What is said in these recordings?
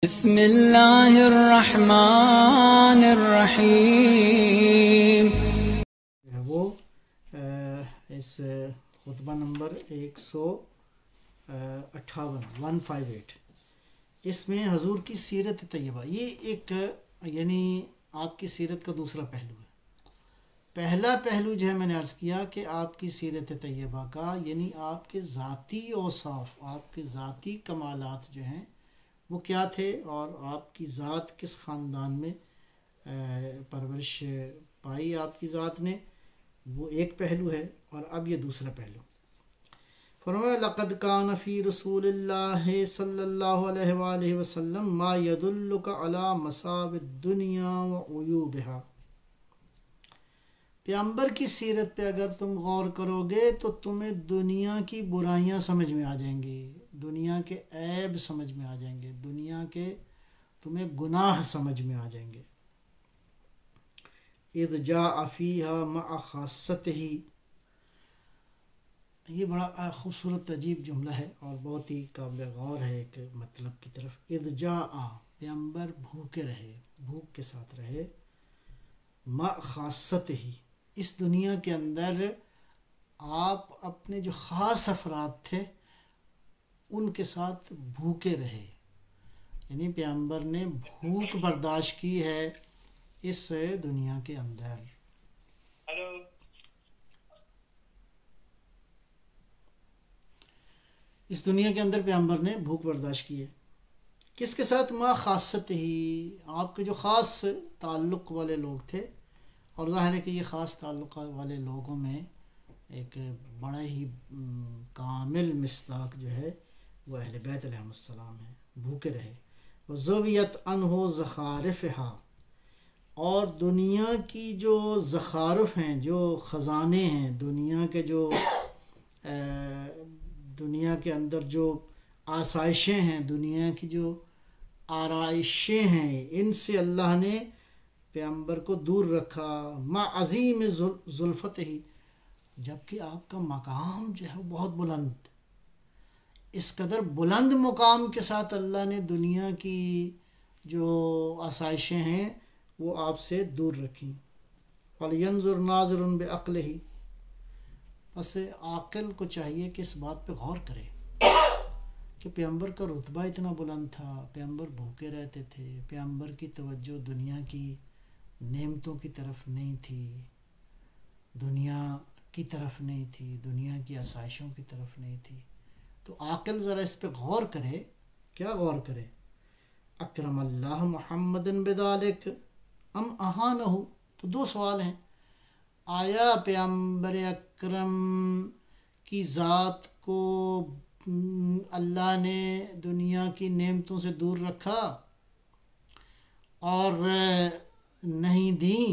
بسم اللہ الرحمن الرحیم وہ اس خطبہ نمبر 158 اس میں حضور کی سیرت طیبہ، یہ ایک یعنی آپ کی سیرت کا دوسرا پہلو ہے۔ پہلا پہلو جو ہے میں نے عرض کیا کہ آپ کی سیرت طیبہ کا یعنی آپ کے ذاتی اوصاف، آپ کے ذاتی کمالات جو ہیں وہ کیا تھے اور آپ کی ذات کس خاندان میں پرورش پائی آپ کی ذات نے، وہ ایک پہلو ہے۔ اور اب یہ دوسرا پہلو فرمایا لقد کان فی رسول اللہ صلی اللہ علیہ وآلہ وسلم ما یدلک علی مصاب الدنیا وعیوبها۔ پیغمبر کی سیرت پہ اگر تم غور کرو گے تو تمہیں دنیا کی برائیاں سمجھ میں آ جائیں گی، دنیا کے عیب سمجھ میں آ جائیں گے، دنیا کے تمہیں گناہ سمجھ میں آ جائیں گے۔ اذ جاء فیہا مع خاصتہ، یہ بڑا خوبصورت عجیب جملہ ہے اور بہت ہی قابل غور ہے ایک مطلب کی طرف۔ اذ جاء، پیغمبر بھوکے رہے، بھوک کے ساتھ رہے، مع خاصتہ، اس دنیا کے اندر آپ اپنے جو خاص افراد تھے ان کے ساتھ بھوکے رہے، یعنی پیغمبر نے بھوک برداشت کی ہے اس دنیا کے اندر۔ اس دنیا کے اندر پیغمبر نے بھوک برداشت کی ہے، کس کے ساتھ؟ ما خاصت ہی، آپ کے جو خاص تعلق والے لوگ تھے، اور ظاہر ہے کہ یہ خاص تعلق والے لوگوں میں ایک بڑا ہی کامل مصداق جو ہے وہ اہل بیت علیہ السلام ہے، بھوکے رہے۔ وَزُوِيَتْ عَنْهُ زَخَارِفُهَا، اور دنیا کی جو زخارف ہیں، جو خزانے ہیں، دنیا کے جو دنیا کے اندر جو آسائشیں ہیں، دنیا کی جو آرائشیں ہیں، ان سے اللہ نے پیغمبر کو دور رکھا۔ مع عظیم زلفت ہی، جبکہ آپ کا مقام جو ہے بہت بلند، اس قدر بلند مقام کے ساتھ اللہ نے دنیا کی جو آسائشیں ہیں وہ آپ سے دور رکھیں۔ فَلْيَنْظُرْ نَاظِرٌ بِعَقْلِهِ، بس عاقل کو چاہیے کہ اس بات پہ غور کرے کہ پیغمبر کا رتبہ اتنا بلند تھا، پیغمبر بھوکے رہتے تھے، پیغمبر کی توجہ دنیا کی نعمتوں کی طرف نہیں تھی، دنیا کی طرف نہیں تھی، دنیا کی آسائشوں کی طرف نہیں تھی۔ تو عاقل ذرا اس پہ غور کرے۔ کیا غور کرے؟ اکرم اللہ محمد بذالک ام اہانہ، تو دو سوال ہیں، آیا پیغمبر اکرم کی ذات کو اللہ نے دنیا کی نعمتوں سے دور رکھا اور نہیں دیں،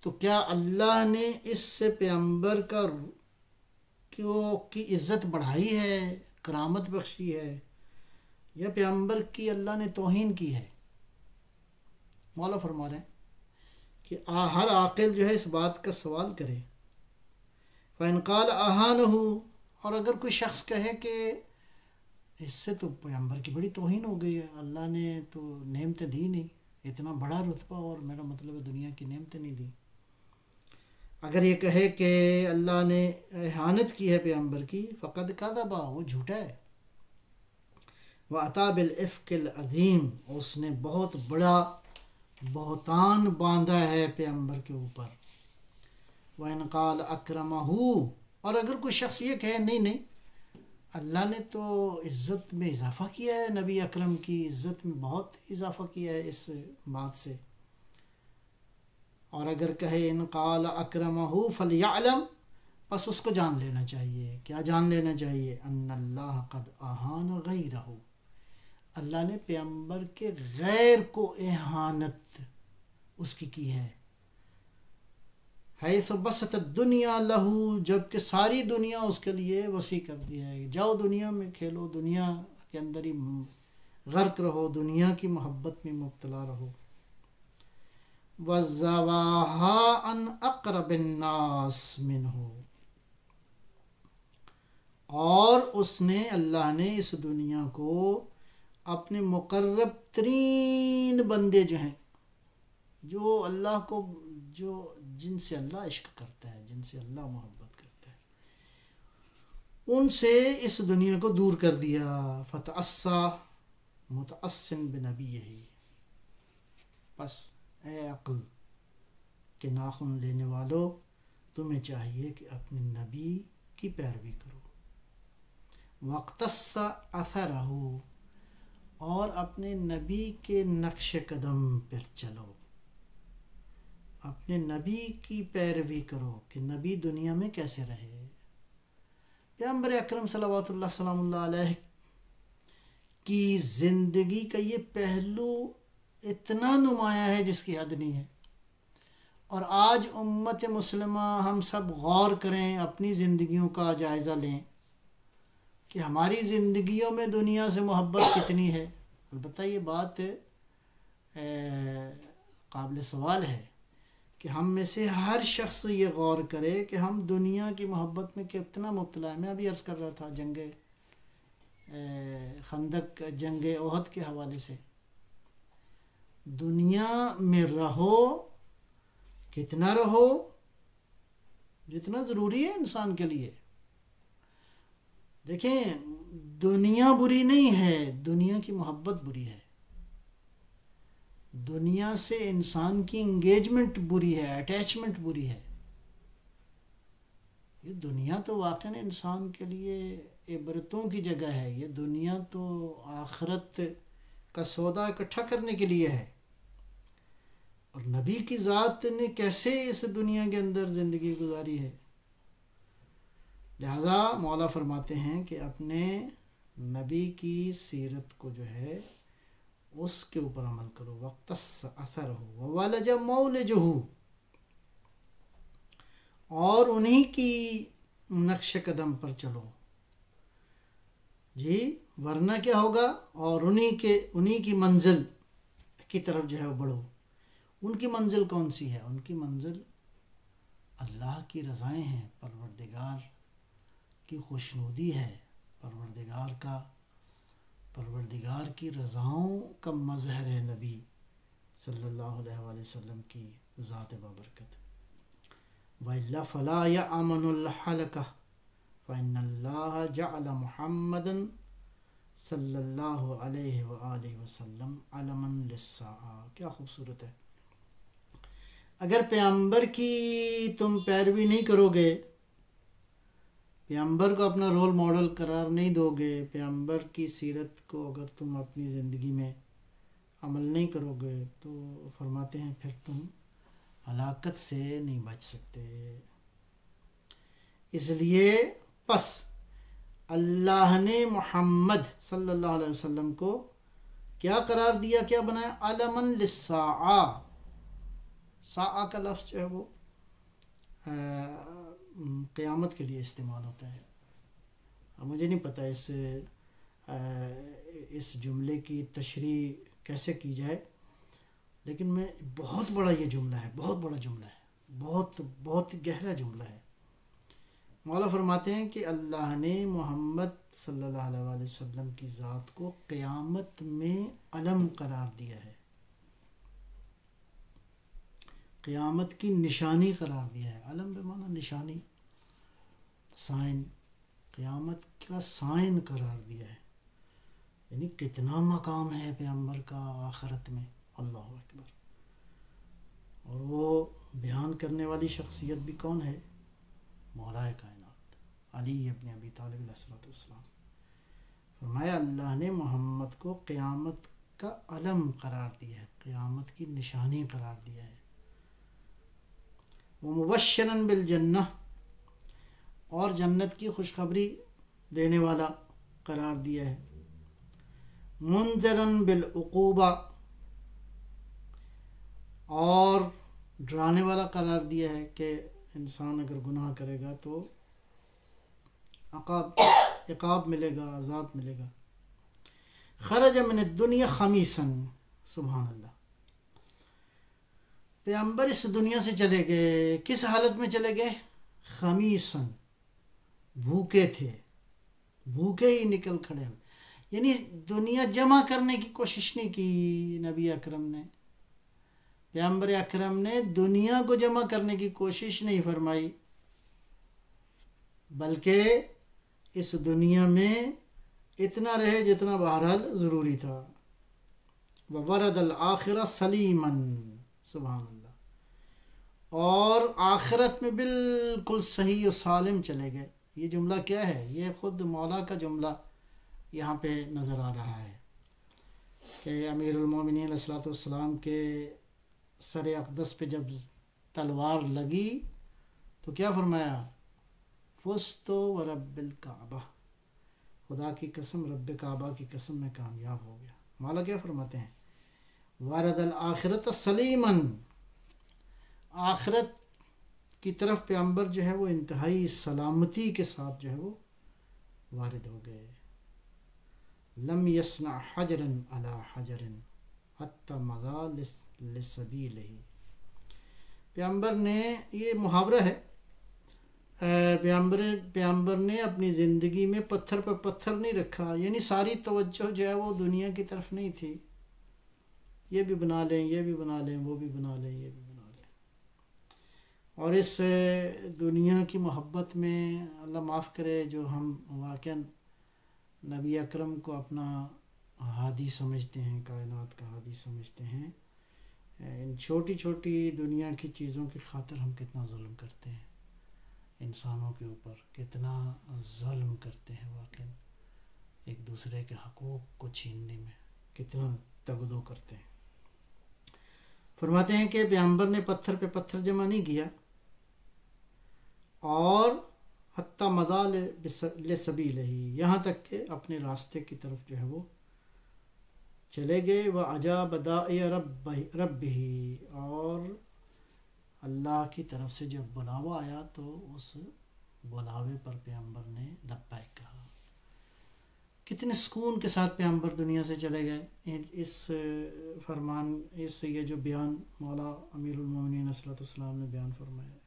تو کیا اللہ نے اس سے پیغمبر کی عزت بڑھائی ہے، کرامت بخشی ہے، یا پیغمبر کی اللہ نے توہین کی ہے؟ مولا فرما رہے ہیں کہ ہر عاقل جو ہے اس بات کا سوال کرے۔ فَإِنْ قَالَ أَهَانَهُ، اور اگر کوئی شخص کہے کہ اس سے تو پیغمبر کی بڑی توہین ہو گئی ہے، اللہ نے تو نعمتیں دی نہیں، اتنا بڑا رتبہ اور میرا مطلب ہے دنیا کی نعمتیں نہیں دی، اگر یہ کہے کہ اللہ نے اہانت کی ہے پیغمبر کی، فقد کذب، وہ جھوٹا ہے۔ وَأَتَى بِالْإِفْكِ الْعَظِيمِ، اس نے بہت بڑا بہتان باندھا ہے پیغمبر کے اوپر۔ وَإِنْ قَالَ أَكْرَمَهُ، اور اگر کوئی شخص یہ کہے نہیں اللہ نے تو عزت میں اضافہ کیا ہے، نبی اکرم کی عزت میں بہت اضافہ کیا ہے اس بات سے، اور اگر کہے ان قال اکرمہ فلیعلم، پس اس کو جان لینا چاہیے، کیا جان لینا چاہیے؟ ان اللہ قد اہان غیرہ، اللہ نے پیغمبر کے غیر کو اہانت اس کی ہے۔ حیث بسط الدنیا لہو، جبکہ ساری دنیا اس کے لیے وسیع کر دیا ہے، جاؤ دنیا میں کھیلو، دنیا کے اندر ہی غرق رہو، دنیا کی محبت میں مبتلا رہو۔ وَزَوَاهَا عَنْ أَقْرَبِ النَّاسِ مِنْهُ، اور اس نے اللہ نے اس دنیا کو اپنے مقرب ترین بندے جو ہیں، جو اللہ کو، جن سے اللہ عشق کرتا ہے، جن سے اللہ محبت کرتا ہے، ان سے اس دنیا کو دور کر دیا. فتأسیٰ متأسن بنبیہ، بس اے عقل کے ناخن لینے والو، تمہیں چاہیے کہ اپنے نبی کی پیروی کرو. واقتص اثرہ، اور اپنے نبی کے نقش قدم پر چلو، اپنے نبی کی پیروی کرو کہ نبی دنیا میں کیسے رہے. پیغمبر اکرم صلوات اللہ سلام اللہ علیہ کی زندگی کا یہ پہلو اتنا نمایاں ہے جس کی حد نہیں ہے. اور آج امت مسلمہ ہم سب غور کریں، اپنی زندگیوں کا جائزہ لیں کہ ہماری زندگیوں میں دنیا سے محبت کتنی ہے. البتہ یہ بات قابل سوال ہے کہ ہم میں سے ہر شخص یہ غور کرے کہ ہم دنیا کی محبت میں کتنا مبتلا ہے. میں ابھی عرض کر رہا تھا جنگ خندق، جنگ احد کے حوالے سے، دنیا میں رہو، کتنا رہو، جتنا ضروری ہے انسان کے لیے. دیکھیں، دنیا بری نہیں ہے، دنیا کی محبت بری ہے. دنیا سے انسان کی انگیجمنٹ بری ہے، اٹیچمنٹ بری ہے. یہ دنیا تو واقعاً انسان کے لیے عبرتوں کی جگہ ہے. یہ دنیا تو آخرت کا سودا اکٹھا کرنے کے لیے ہے. اور نبی کی ذات نے کیسے اس دنیا کے اندر زندگی گزاری ہے. لہذا مولا فرماتے ہیں کہ اپنے نبی کی سیرت کو جو ہے اس کے اوپر عمل کرو. وقتص اثرہ وولج مولجہ، اور انہی کی نقش قدم پر چلو جی، ورنہ کیا ہوگا. اور انہی کی منزل کی طرف جو ہے وہ بڑھو. ان کی منزل کون سی ہے؟ ان کی منزل اللہ کی رضائیں ہیں، پروردگار کی خوشنودی ہے، پروردگار کی رضاؤں کا مظہر ہے نبی صلی اللہ علیہ وآلہ وسلم کی ذات بابرکت. وَإِلَّا فَلَا يَأْمَنُ الْحَلَكَةَ فَإِنَّ اللَّهَ جَعَلَ مُحَمَّدًا صلی اللہ علیہ وآلہ وسلم علما للساعة. کیا خوبصورت ہے. اگر پیغمبر کی تم پیروی نہیں کرو گے، پیغمبر کو اپنا رول ماڈل قرار نہیں دو گے، پیغمبر کی سیرت کو اگر تم اپنی زندگی میں عمل نہیں کرو گے، تو فرماتے ہیں پھر تم ہلاکت سے نہیں بچ سکتے. اس لیے پس اللہ نے محمد صلی اللہ علیہ وسلم کو کیا قرار دیا، کیا بنایا؟ علما للساعہ. ساعہ کا لفظ جو ہے وہ قیامت کے لیے استعمال ہوتا ہے. مجھے نہیں پتہ اس جملے کی تشریح کیسے کی جائے، لیکن بہت بڑا یہ جملہ ہے، بہت بڑا جملہ ہے، بہت گہرا جملہ ہے. مولا فرماتے ہیں کہ اللہ نے محمد صلی اللہ علیہ وآلہ وسلم کی ذات کو قیامت میں علم قرار دیا ہے، قیامت کی نشانی قرار دیا ہے. علم بمعنی نشانی، سائن، قیامت کا سائن قرار دیا ہے. یعنی کتنا مقام ہے پیغمبر کا آخرت میں. اللہ اکبر. اور وہ بیان کرنے والی شخصیت بھی کون ہے؟ مولا کائنات علی ابن ابی طالب علیہ السلام. فرمایا اللہ نے محمد کو قیامت کا علم قرار دیا ہے، قیامت کی نشانی قرار دیا ہے. ومبشراً بالجنہ، اور جنت کی خوشخبری دینے والا قرار دیا ہے. منذراً بالعقوبہ، اور ڈرانے والا قرار دیا ہے کہ انسان اگر گناہ کرے گا تو عقاب ملے گا، عذاب ملے گا. خرج من الدنیا خمیساً، سبحان اللہ. پیغمبر اس دنیا سے چلے گئے، کس حالت میں چلے گئے؟ خمیساً، بھوکے تھے، بھوکے ہی نکل کھڑے ہوئے. یعنی دنیا جمع کرنے کی کوشش نہیں کی نبی اکرم نے، پیغمبر اکرم نے دنیا کو جمع کرنے کی کوشش نہیں فرمائی، بلکہ اس دنیا میں اتنا رہے جتنا بہرحال ضروری تھا۔ وَوَرَدَ الْآخِرَةَ سَلِيمًا، سبحان اللہ، اور آخرت میں بالکل صحیح و سالم چلے گئے۔ یہ جملہ کیا ہے؟ یہ خود مولا کا جملہ یہاں پہ نظر آ رہا ہے کہ امیر المومنین علیہ الصلوۃ والسلام کے سر اقدس پہ جب تلوار لگی تو کیا فرمایا؟ فزت ورب الکعبہ، خدا کی قسم، رب کعبہ کی قسم، میں کامیاب ہو گیا۔ مولا کیا فرماتے ہیں؟ وارد الآخرت سلیما، آخرت کی طرف پیغمبر جو ہے وہ انتہائی سلامتی کے ساتھ جو ہے وہ وارد ہو گئے۔ لم یصنع حجرا علی حجر حتی مضى لسبیلہ، پیغمبر نے، یہ محاورہ ہے، پیغمبر نے اپنی زندگی میں پتھر پر پتھر نہیں رکھا، یعنی ساری توجہ جو ہے وہ دنیا کی طرف نہیں تھی، یہ بھی بنا لیں، یہ بھی بنا لیں، وہ بھی بنا لیں، یہ بھی بنا لیں، اور اس دنیا کی محبت میں اللہ معاف کرے جو ہم واقعا نبی اکرم کو اپنا ہادی سمجھتے ہیں، کائنات کا ہادی سمجھتے ہیں، ان چھوٹی چھوٹی دنیا کی چیزوں کی خاطر ہم کتنا ظلم کرتے ہیں، انسانوں کے اوپر کتنا ظلم کرتے ہیں، واقعا ایک دوسرے کے حقوق کو چھیننے میں کتنا تگدو کرتے ہیں۔ فرماتے ہیں کہ پیغمبر نے پتھر پہ پتھر جمع نہیں کیا، اور حتی مضى لسبیلہ، یہاں تک کہ اپنے راستے کی طرف جو ہے وہ چلے گئے۔ وَأَجَابَ دَاعِيَ رَبِّهِ، اور اللہ کی طرف سے جب بلاوا آیا تو اس بلاوے پر پیغمبر نے لبیک کہا۔ کتنے سکون کے ساتھ پیغمبر دنیا سے چلے گئے۔ اس فرمان، اس یہ جو بیان مولا امیر المومنین علیہ الصلوۃ والسلام نے بیان فرمایا،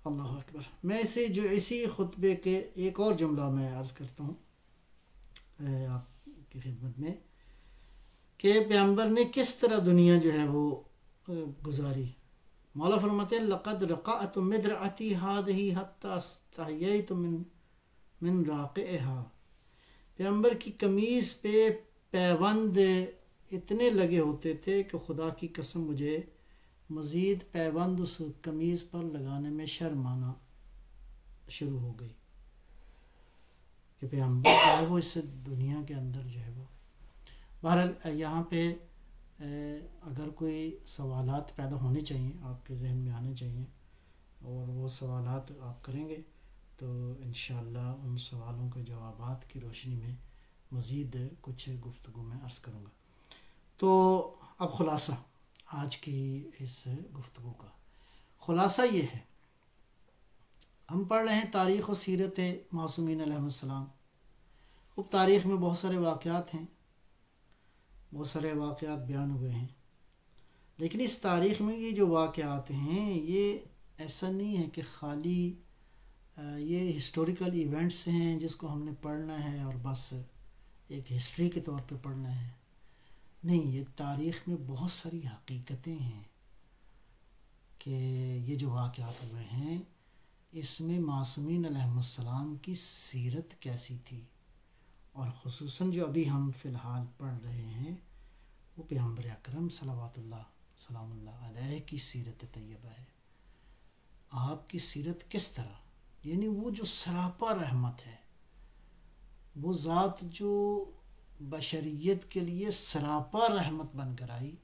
اللہ اکبر۔ میں اسی خطبے کے ایک اور جملہ میں عرض کرتا ہوں آپ کی خدمت میں کہ پیغمبر نے کس طرح دنیا جو ہے وہ گزاری۔ مولا فرماتے ہیں لقد رقعت مدرعتی هذه حتى استحييت من راقعها، پیغمبر کی قمیص پہ پیوند اتنے لگے ہوتے تھے کہ خدا کی قسم مجھے مزید پیوند اس قمیص پر لگانے میں شرم آنا شروع ہو گئی کہ پیغمبر جو ہے وہ اس دنیا کے اندر جو ہے وہ۔ بہرحال یہاں پہ اگر کوئی سوالات پیدا ہونے چاہیے، آپ کے ذہن میں آنے چاہیے، اور وہ سوالات آپ کریں گے تو انشاءاللہ ان سوالوں کے جوابات کی روشنی میں مزید کچھ گفتگو میں عرض کروں گا۔ تو اب خلاصہ آج کی اس گفتگو کا خلاصہ یہ ہے، ہم پڑھ رہے ہیں تاریخ و سیرت معصومین علیہ السلام۔ اب تاریخ میں بہت سارے واقعات ہیں، بہت سارے واقعات بیان ہوئے ہیں، لیکن اس تاریخ میں یہ جو واقعات ہیں یہ ایسا نہیں ہے کہ خالی یہ ہسٹوریکل ایونٹس ہیں جس کو ہم نے پڑھنا ہے اور بس ایک ہسٹری کے طور پہ پڑھنا ہے، نہیں، یہ تاریخ میں بہت ساری حقیقتیں ہیں کہ یہ جو واقعات ہوئے ہیں اس میں معصومین علیہ السلام کی سیرت کیسی تھی، اور خصوصاً جو ابھی ہم فی الحال پڑھ رہے ہیں وہ پیغمبر اکرم صلوات اللہ سلام اللہ علیہ کی سیرت طیبہ ہے۔ آپ کی سیرت کس طرح، یعنی وہ جو سراپا رحمت ہے، وہ ذات جو بشریت کے لیے سراپا رحمت بن کر آئی،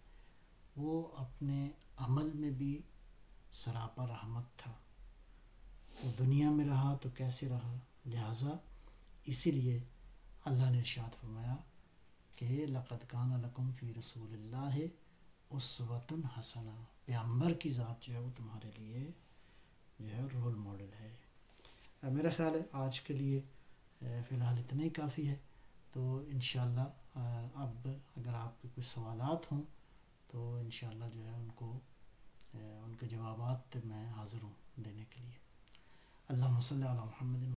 وہ اپنے عمل میں بھی سراپا رحمت تھا، وہ دنیا میں رہا تو کیسے رہا، لہٰذا اسی لیے اللہ نے ارشاد فرمایا کہ لقد کان لکم فی رسول اللہ اسوۃ حسنہ، پیغمبر کی ذات جو ہے وہ تمہارے لیے جو ہے رول ماڈل ہے۔ میرا خیال ہے آج کے لیے فی الحال اتنا ہی کافی ہے، تو انشاءاللہ اب اگر آپ کے کچھ سوالات ہوں تو انشاءاللہ جو ہے ان کے جوابات میں حاضر ہوں دینے کے لیے۔ اللہم صلی علی محمد۔